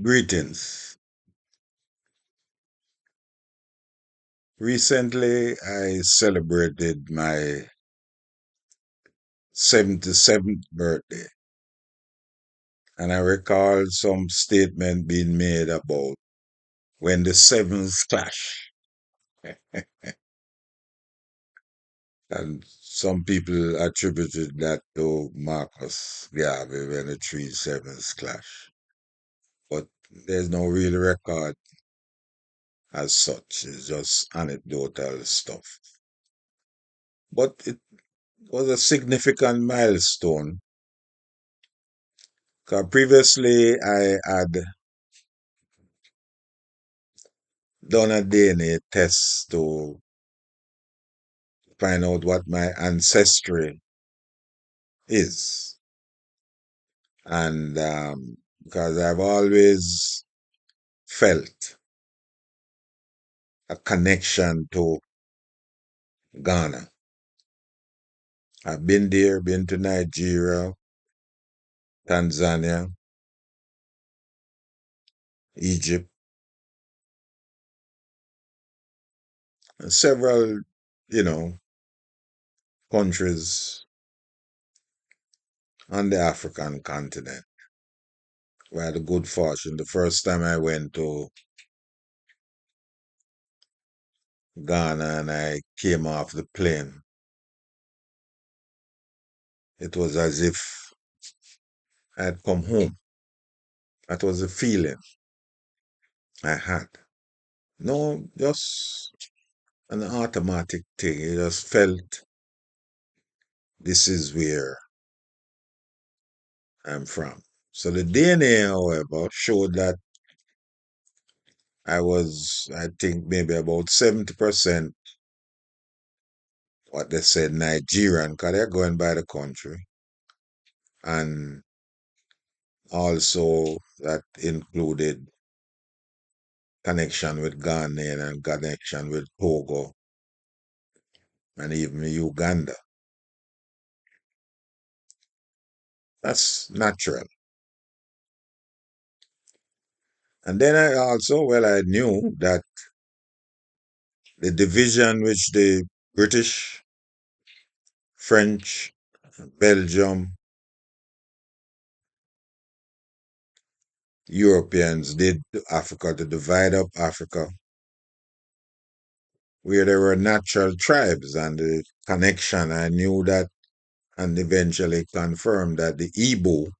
Greetings. Recently, I celebrated my 77th birthday, and I recall some statement being made about when the sevens clash. And some people attributed that to Marcus Garvey when the three sevens clash. But there's no real record as such, it's just anecdotal stuff. But it was a significant milestone. 'Cause previously, I had done a DNA test to find out what my ancestry is. And because I've always felt a connection to Ghana. I've been there, been to Nigeria, Tanzania, Egypt, and several, you know, countries on the African continent. We had a good fortune. The first time I went to Ghana and I came off the plane, it was as if I'd come home. That was the feeling I had. No, just an automatic thing. I just felt this is where I'm from. So the DNA, however, showed that I think, maybe about 70% what they said Nigerian, because they're going by the country. And also that included connection with Ghana and connection with Togo and even Uganda. That's natural. And then I knew that the division which the British, French, Belgium, Europeans did to Africa to divide up Africa, where there were natural tribes and the connection, I knew that and eventually confirmed that the Igbo,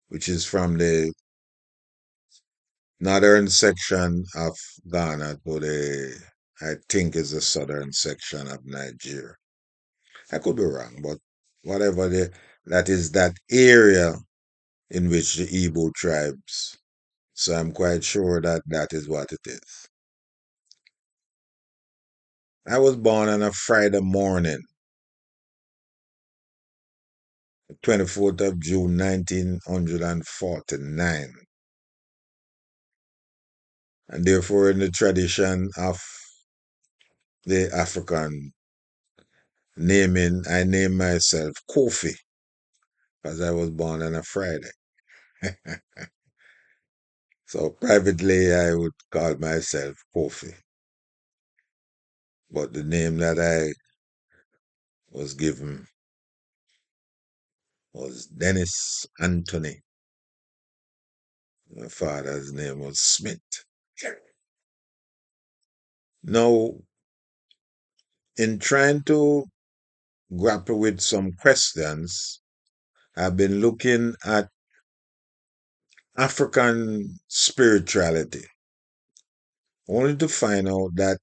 which is from the northern section of Ghana to I think is the southern section of Nigeria. I could be wrong, but whatever that is that area in which the Igbo tribes. So I'm quite sure that that is what it is. I was born on a Friday morning, 24th of June, 1949. And therefore, in the tradition of the African naming, I named myself Kofi because I was born on a Friday. So privately, I would call myself Kofi. But the name that I was given was Dennis Anthony. My father's name was Smith. Now, in trying to grapple with some questions, I've been looking at African spirituality, only to find out that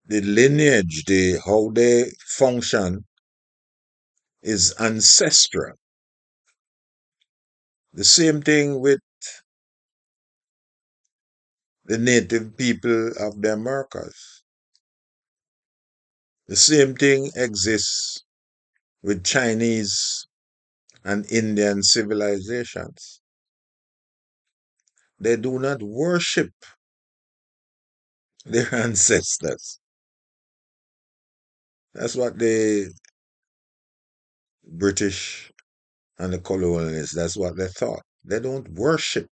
the lineage, how they function, is ancestral. The same thing with the native people of the Americas. The same thing exists with Chinese and Indian civilizations. They do not worship their ancestors. That's what the British and the colonialists, that's what they thought. They don't worship.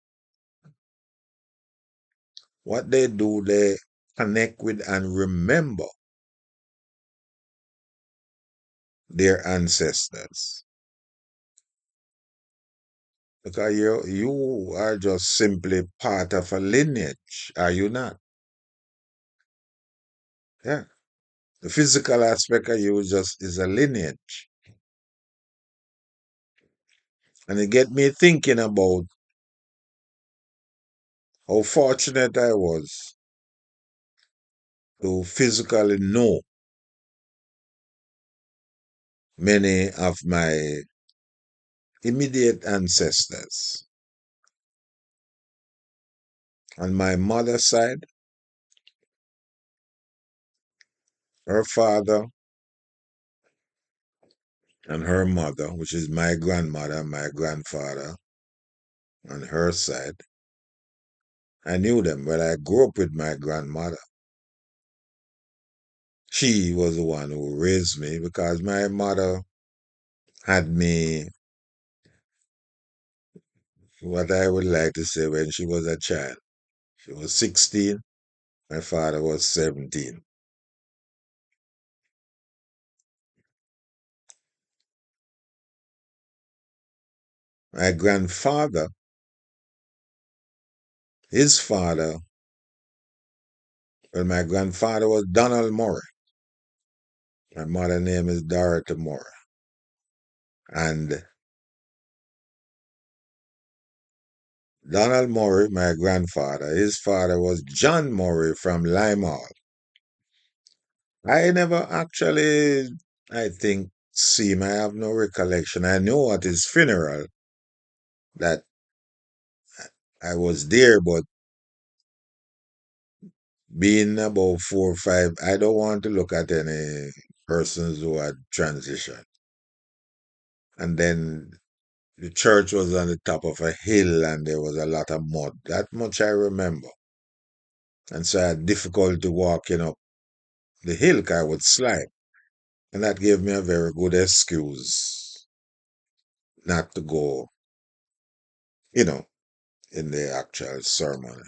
What they do, they connect with and remember their ancestors. Because you are just simply part of a lineage, are you not? Yeah. The physical aspect of you just is a lineage. And it get me thinking about how fortunate I was to physically know many of my immediate ancestors. On my mother's side, her father and her mother, which is my grandmother and my grandfather, on her side, I knew them. Well, I grew up with my grandmother. She was the one who raised me because my mother had me, what I would like to say, when she was a child. She was 16, my father was 17. My grandfather, his father, well, my grandfather was Donald Murray. My mother's name is Dorothy Murray. And Donald Murray, my grandfather, his father was John Murray from Limehall. I never actually, I think, see him. I have no recollection. I know at his funeral that I was there, but being about 4 or 5, I don't want to look at any persons who had transitioned. And then the church was on the top of a hill and there was a lot of mud. That much I remember. And so I had difficulty walking up the hill 'cause I would slide. And that gave me a very good excuse not to go, you know, in the actual ceremony.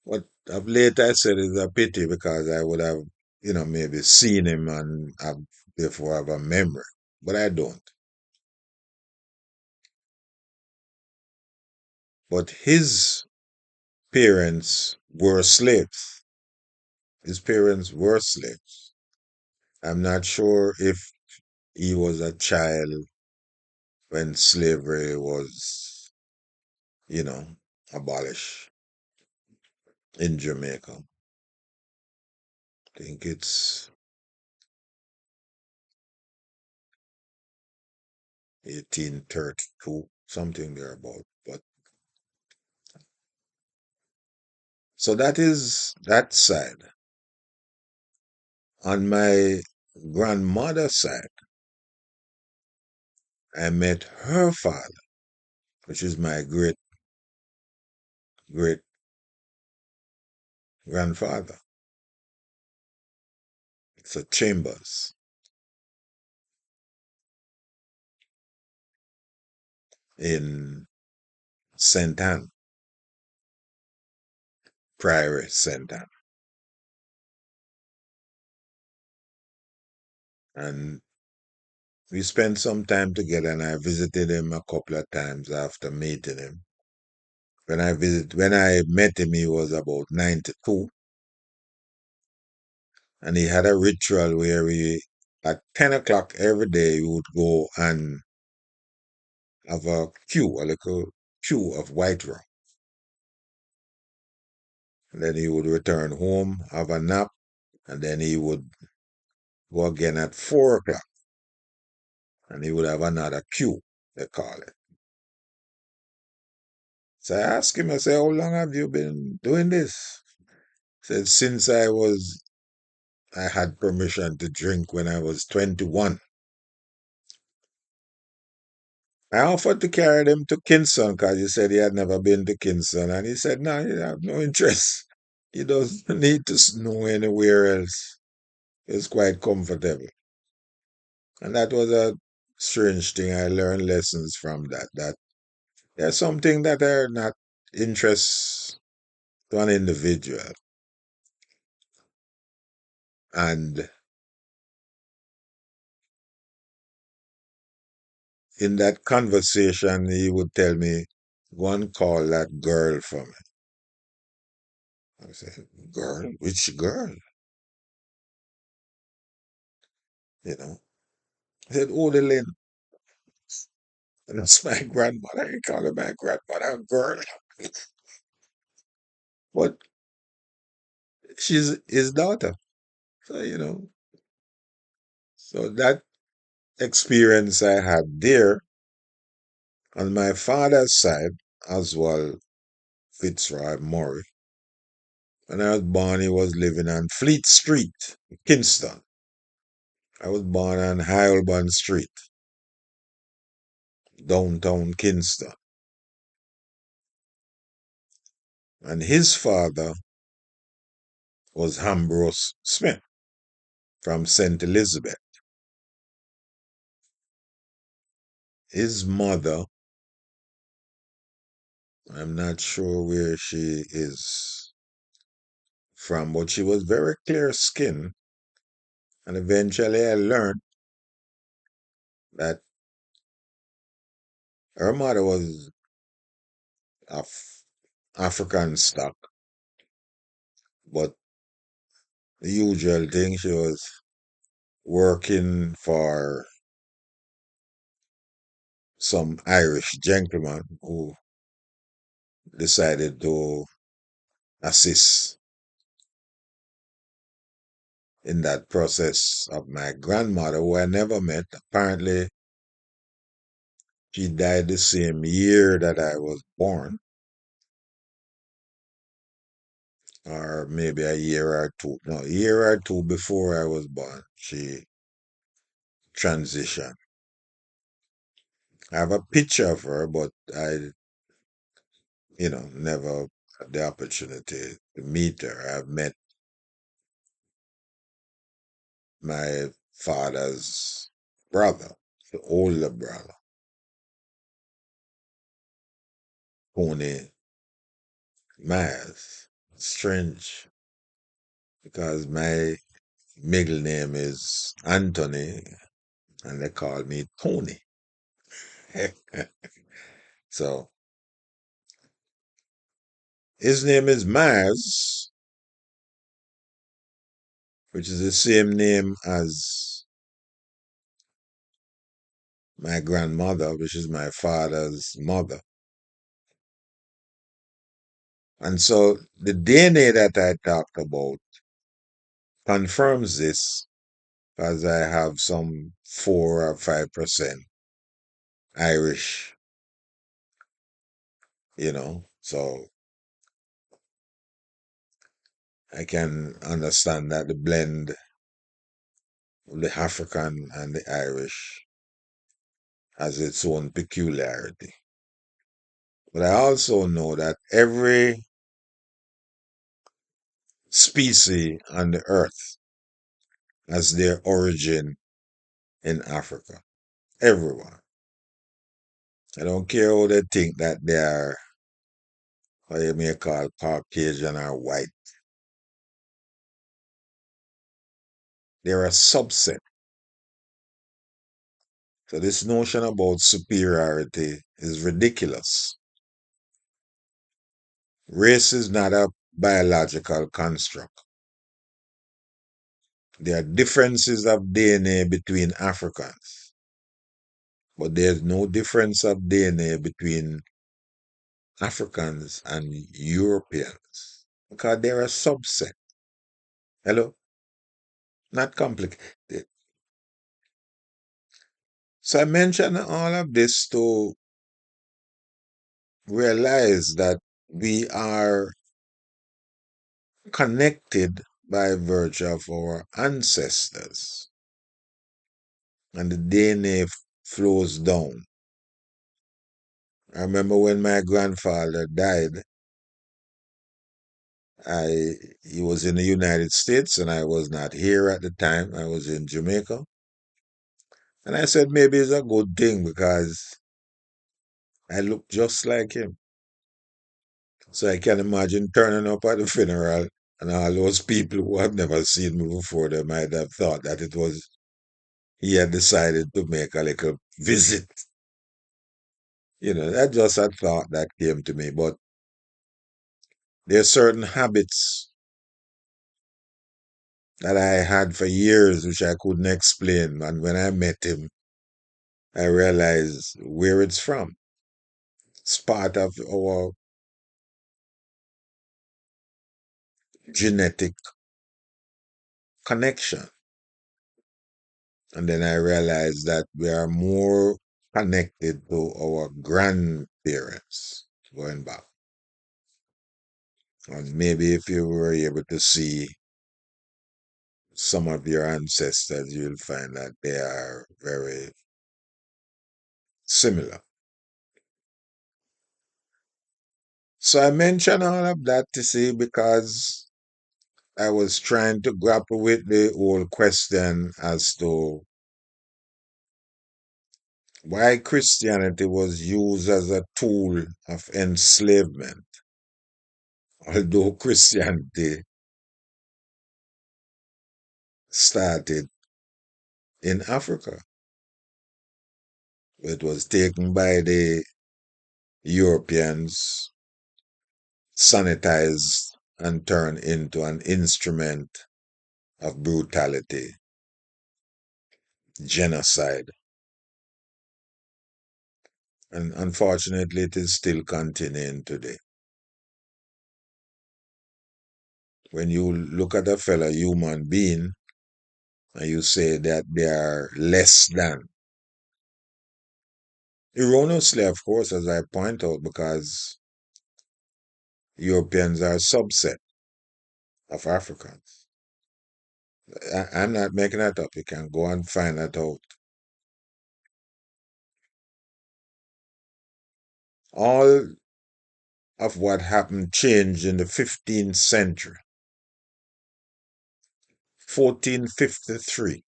What of late I said is a pity because I would have, maybe seen him and have, therefore have a memory. But I don't. But his parents were slaves. His parents were slaves. I'm not sure if he was a child when slavery was, you know, abolished in Jamaica. I think it's 1832, something thereabout. But so that is that side. On my grandmother's side, I met her father, which is my great great grandfather. It's a Chambers in St. Anne, Priory, St. Anne. And we spent some time together and I visited him a couple of times after meeting him. When I met him, he was about 92, and he had a ritual where at 10 o'clock every day, he would go and have a little queue of white rum. And then he would return home, have a nap, and then he would go again at 4 o'clock, and he would have another queue, they call it. So I asked him, I said, how long have you been doing this? He said, since I had permission to drink when I was 21. I offered to carry them to Kingston because he said he had never been to Kingston. And he said, no, he have no interest. He doesn't need to snow anywhere else. It's quite comfortable. And that was a strange thing. I learned lessons from that There's something that are not interest to an individual. And in that conversation, he would tell me, go and call that girl for me. I said, girl? Which girl? You know? I said, oh, the Lynn. And that's my grandmother. I call her my grandmother a girl. But she's his daughter. So, so that experience I had there on my father's side, Oswald Fitzroy Murray. When I was born, he was living on Fleet Street, Kingston. I was born on Heilborn Street, downtown Kingston. And his father was Ambrose Smith from St. Elizabeth. His mother, I'm not sure where she is from, but she was very clear skinned. And eventually I learned that her mother was of African stock, but the usual thing, she was working for some Irish gentleman who decided to assist in that process of my grandmother, who I never met. Apparently, she died the same year that I was born, or maybe a year or two. No, a year or two before I was born, she transitioned. I have a picture of her, but I, never had the opportunity to meet her. I've met my father's brother, the older brother, Tony Myers. Strange, because my middle name is Anthony, and they call me Tony. So his name is Myers, which is the same name as my grandmother, which is my father's mother. And so the DNA that I talked about confirms this, because I have some 4 or 5% Irish, so I can understand that the blend of the African and the Irish has its own peculiarity. But I also know that every species on the earth has their origin in Africa. Everyone. I don't care how they think that they are, what you may call Caucasian or white. They're a subset. So this notion about superiority is ridiculous. Race is not a biological construct. There are differences of DNA between Africans, but there's no difference of DNA between Africans and Europeans, because they're a subset. Hello? Not complicated. So I mention all of this to realize that we are connected by virtue of our ancestors, and the DNA flows down. I remember when my grandfather died, he was in the United States and I was not here at the time. I was in Jamaica. And I said maybe it's a good thing, because I look just like him. So I can imagine turning up at the funeral and all those people who have never seen me before, they might have thought that it was he had decided to make a little visit. That's just a thought that came to me. But there's certain habits that I had for years which I couldn't explain. And when I met him, I realized where it's from. It's part of our genetic connection. And then I realized that we are more connected to our grandparents going back. And maybe if you were able to see some of your ancestors, you'll find that they are very similar. So I mention all of that to say because I was trying to grapple with the whole question as to why Christianity was used as a tool of enslavement, although Christianity started in Africa. It was taken by the Europeans, sanitized, and turned into an instrument of brutality, genocide. And unfortunately, it is still continuing today. When you look at a fellow human being and you say that they are less than, erroneously, of course, as I point out, because Europeans are a subset of Africans. I'm not making that up. You can go and find that out. All of what happened changed in the 15th century, 1453,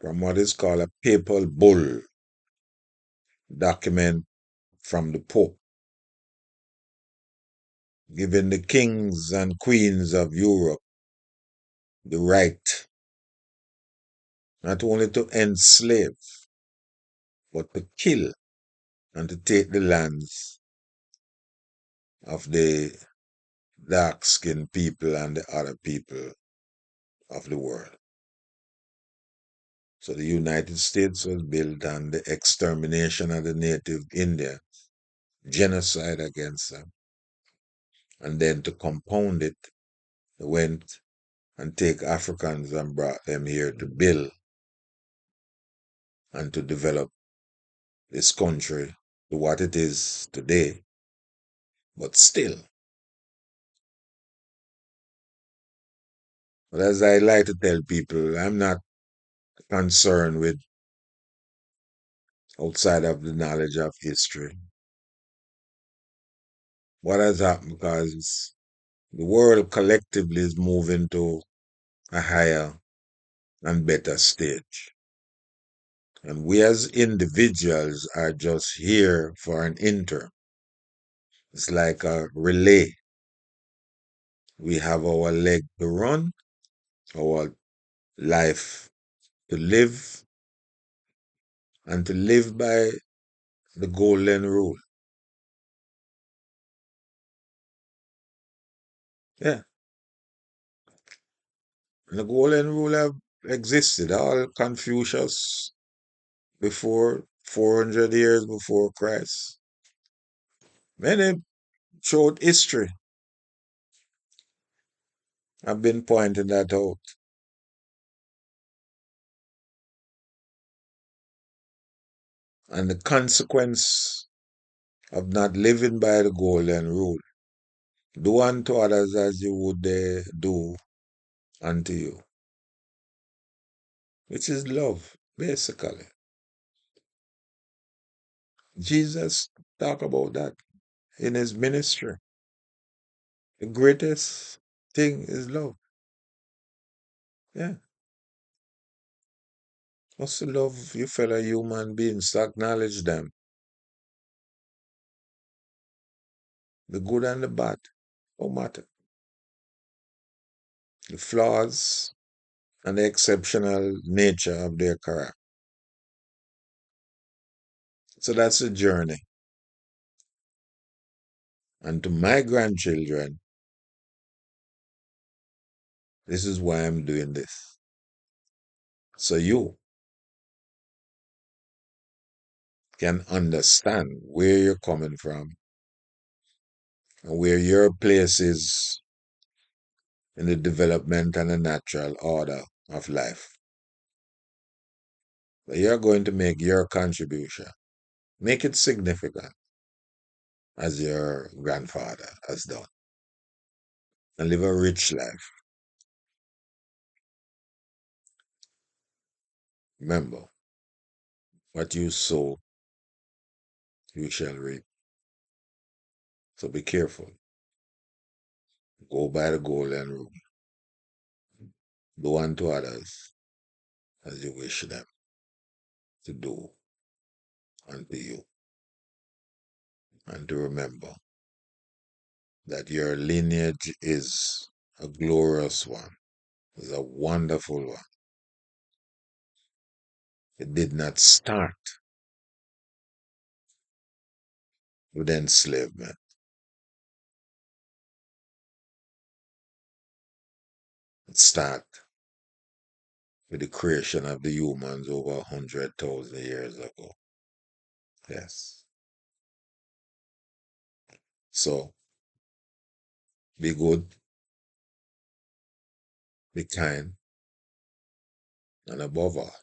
from what is called a papal bull document from the Pope, giving the kings and queens of Europe the right not only to enslave, but to kill and to take the lands of the dark skinned people and the other people of the world. So the United States was built on the extermination of the native Indians, genocide against them. And then to compound it, they went and take Africans and brought them here to build and to develop this country to what it is today. But still, but as I like to tell people, I'm not concerned with outside of the knowledge of history. What has happened because the world collectively is moving to a higher and better stage. And we as individuals are just here for an interim. It's like a relay. We have our leg to run, our life to live, and to live by the golden rule. Yeah. And the golden rule have existed all Confucius before 400 years before Christ. Many throughout history have been pointing that out. And the consequence of not living by the golden rule. Do unto others as you would they do unto you, which is love, basically. Jesus talked about that in his ministry. The greatest thing is love. Yeah. Just to love your fellow human beings, to acknowledge them. The good and the bad don't matter. The flaws and the exceptional nature of their character. So that's the journey. And to my grandchildren, this is why I'm doing this. So you can understand where you're coming from and where your place is in the development and the natural order of life. But you're going to make your contribution. Make it significant as your grandfather has done and live a rich life. Remember, what you sow, you shall reap. So be careful. Go by the golden rule. Do unto others as you wish them to do unto you. And to remember that your lineage is a glorious one, is a wonderful one. It did not start with enslavement. It started with the creation of the humans over 100,000 years ago. Yes. So be good, be kind, and above all,